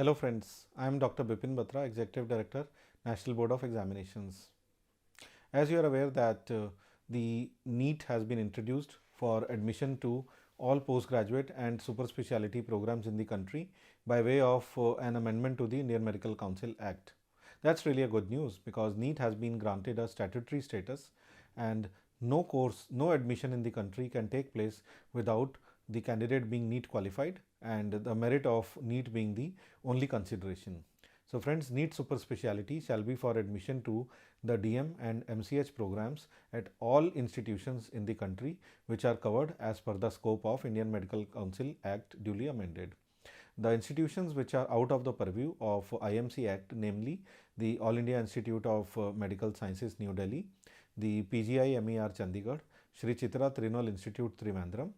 Hello friends, I am Dr. Bipin Batra, Executive Director, National Board of Examinations. As you are aware that the NEET has been introduced for admission to all postgraduate and super specialty programs in the country by way of an amendment to the Indian Medical Council Act. That's really a good news because NEET has been granted a statutory status and no course, no admission in the country can take place without the candidate being NEET qualified and the merit of NEET being the only consideration. So friends, NEET super speciality shall be for admission to the DM and MCH programs at all institutions in the country which are covered as per the scope of Indian Medical Council Act duly amended. The institutions which are out of the purview of IMC Act, namely the All India Institute of Medical Sciences, New Delhi, the PGI MER Chandigarh, Sri Chitra Trinol Institute, Trivandrum,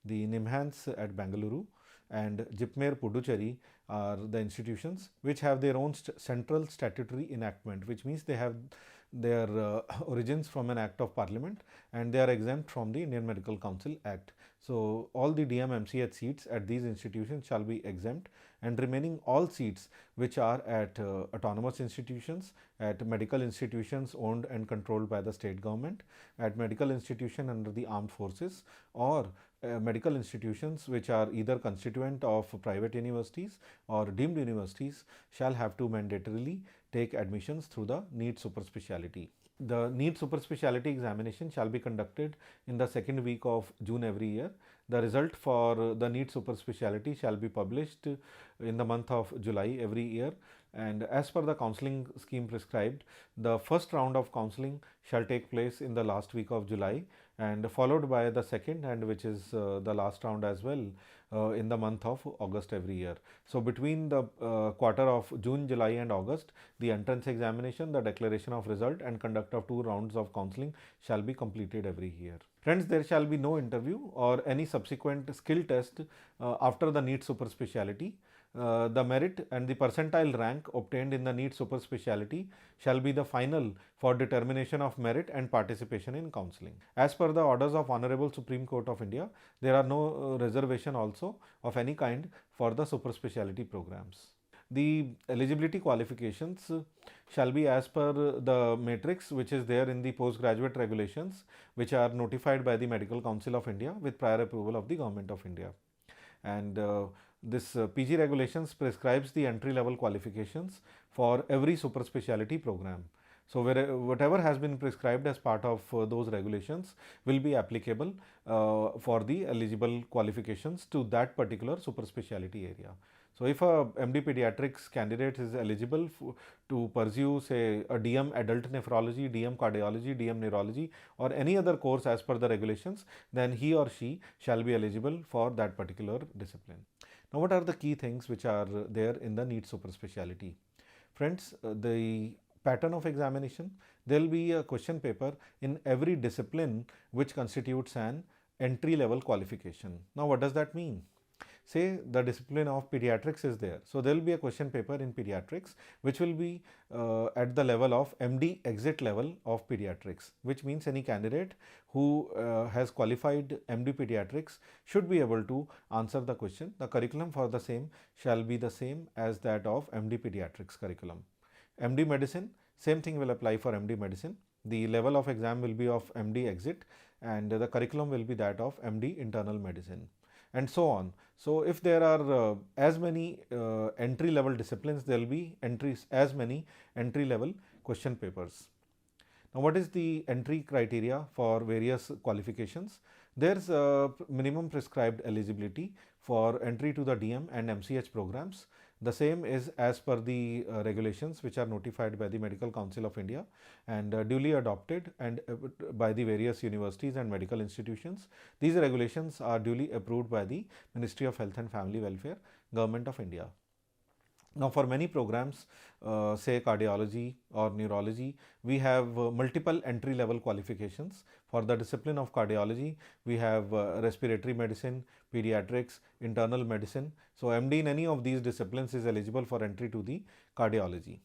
the NIMHANS at Bangalore, and JIPMER Puducherry are the institutions which have their own central statutory enactment, which means they have their origins from an act of parliament and they are exempt from the Indian Medical Council Act. So, all the DM MCH seats at these institutions shall be exempt and remaining all seats which are at autonomous institutions, at medical institutions owned and controlled by the state government, at medical institution under the armed forces or medical institutions which are either constituent of private universities or deemed universities shall have to mandatorily take admissions through the NEET super speciality. The NEET super speciality examination shall be conducted in the second week of June every year. The result for the NEET super speciality shall be published in the month of July every year, and as per the counselling scheme prescribed, the first round of counselling shall take place in the last week of July and followed by the second, and which is the last round as well, in the month of August every year. So, between the quarter of June, July and August, the entrance examination, the declaration of result and conduct of 2 rounds of counselling shall be completed every year. Friends, there shall be no interview or any subsequent skill test after the NEET super speciality. The merit and the percentile rank obtained in the NEET super speciality shall be the final for determination of merit and participation in counselling. As per the orders of Honorable Supreme Court of India, there are no reservation also of any kind for the super speciality programs. The eligibility qualifications shall be as per the matrix which is there in the postgraduate regulations, which are notified by the Medical Council of India with prior approval of the Government of India. And this PG regulations prescribes the entry level qualifications for every super speciality program. So, whatever has been prescribed as part of those regulations will be applicable for the eligible qualifications to that particular super speciality area. So, if a MD pediatrics candidate is eligible to pursue say a DM adult nephrology, DM cardiology, DM neurology or any other course as per the regulations, then he or she shall be eligible for that particular discipline. Now, what are the key things which are there in the NEET super speciality? Friends, the pattern of examination, there will be a question paper in every discipline which constitutes an entry level qualification. Now, what does that mean? Say the discipline of pediatrics is there. So, there will be a question paper in pediatrics which will be at the level of MD exit level of pediatrics, which means any candidate who has qualified MD pediatrics should be able to answer the question. The curriculum for the same shall be the same as that of MD pediatrics curriculum. MD medicine, same thing will apply for MD medicine. The level of exam will be of MD exit and the curriculum will be that of MD internal medicine and so on. So, if there are as many entry level disciplines, there will be as many entry level question papers. Now, what is the entry criteria for various qualifications? There is a minimum prescribed eligibility for entry to the DM and MCH programs. The same is as per the regulations which are notified by the Medical Council of India and duly adopted and by the various universities and medical institutions. These regulations are duly approved by the Ministry of Health and Family Welfare, Government of India. Now, for many programs, say cardiology or neurology, we have multiple entry level qualifications. For the discipline of cardiology, we have respiratory medicine, pediatrics, internal medicine. So, MD in any of these disciplines is eligible for entry to the cardiology.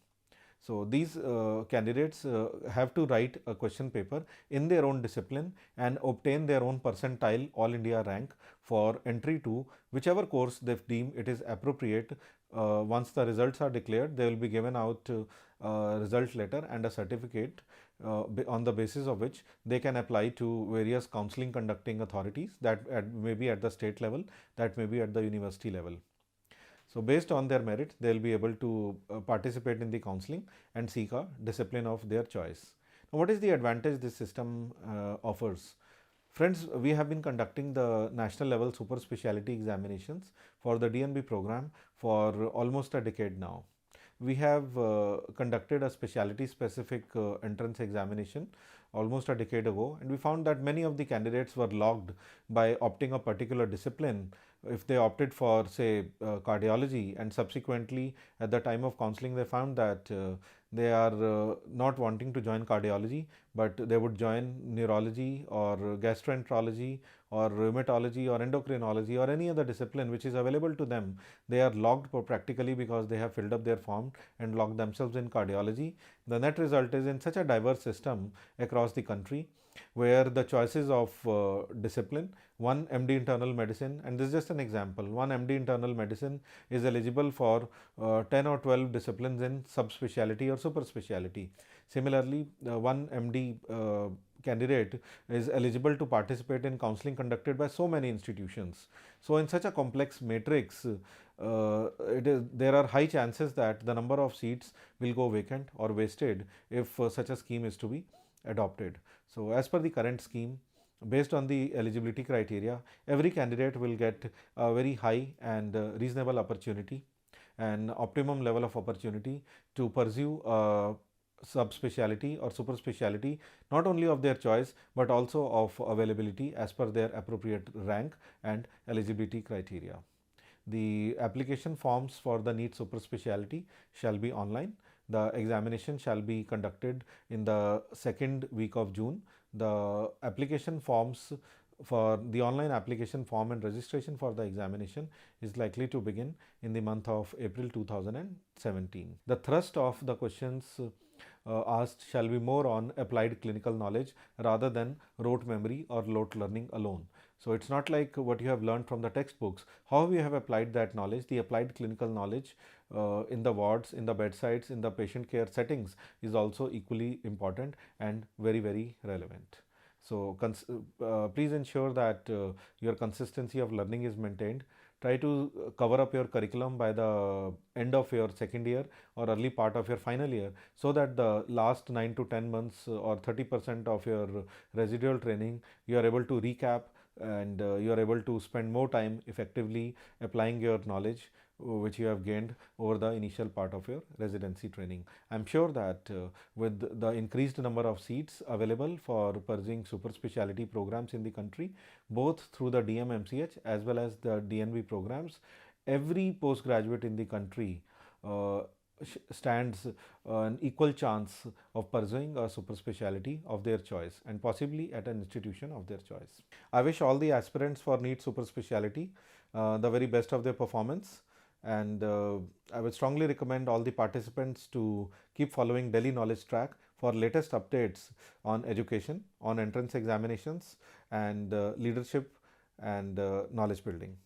So, these candidates have to write a question paper in their own discipline and obtain their own percentile all India rank for entry to whichever course they deem it is appropriate once the results are declared, they will be given out a result letter and a certificate on the basis of which they can apply to various counseling conducting authorities, that may be at the state level, that may be at the university level. So, based on their merit, they will be able to participate in the counseling and seek a discipline of their choice. Now, what is the advantage this system offers? Friends, we have been conducting the national level super speciality examinations for the DNB program for almost a decade now. We have conducted a specialty specific entrance examination almost a decade ago, and we found that many of the candidates were logged by opting a particular discipline. If they opted for, say, cardiology, and subsequently at the time of counseling they found that they are not wanting to join cardiology, but they would join neurology or gastroenterology or rheumatology or endocrinology or any other discipline which is available to them. They are logged practically because they have filled up their form and logged themselves in cardiology. The net result is, in such a diverse system across the country, where the choices of discipline, one MD internal medicine, and this is just an example, one MD internal medicine is eligible for 10 or 12 disciplines in subspecialty or super specialty. Similarly, one MD candidate is eligible to participate in counseling conducted by so many institutions. So, in such a complex matrix, there are high chances that the number of seats will go vacant or wasted if such a scheme is to be adopted. So, as per the current scheme, based on the eligibility criteria, every candidate will get a very high and reasonable opportunity and optimum level of opportunity to pursue subspecialty or super specialty, not only of their choice, but also of availability as per their appropriate rank and eligibility criteria. The application forms for the NEET super specialty shall be online. The examination shall be conducted in the second week of June. The application forms for the online application form and registration for the examination is likely to begin in the month of April 2017. The thrust of the questions asked shall be more on applied clinical knowledge rather than rote memory or rote learning alone. So, it is not like what you have learned from the textbooks, how we have applied that knowledge. The applied clinical knowledge in the wards, in the bedsides, in the patient care settings is also equally important and very, very relevant. So, please ensure that your consistency of learning is maintained. Try to cover up your curriculum by the end of your second year or early part of your final year, so that the last 9 to 10 months or 30% of your residual training you are able to recap, and you are able to spend more time effectively applying your knowledge which you have gained over the initial part of your residency training. I am sure that with the increased number of seats available for pursuing super specialty programs in the country, both through the DMMCH as well as the DNB programs, every postgraduate in the country stands an equal chance of pursuing a super specialty of their choice, and possibly at an institution of their choice. I wish all the aspirants for NEET super specialty the very best of their performance, and I would strongly recommend all the participants to keep following Delhi Knowledge Track for latest updates on education, on entrance examinations, and leadership and knowledge building.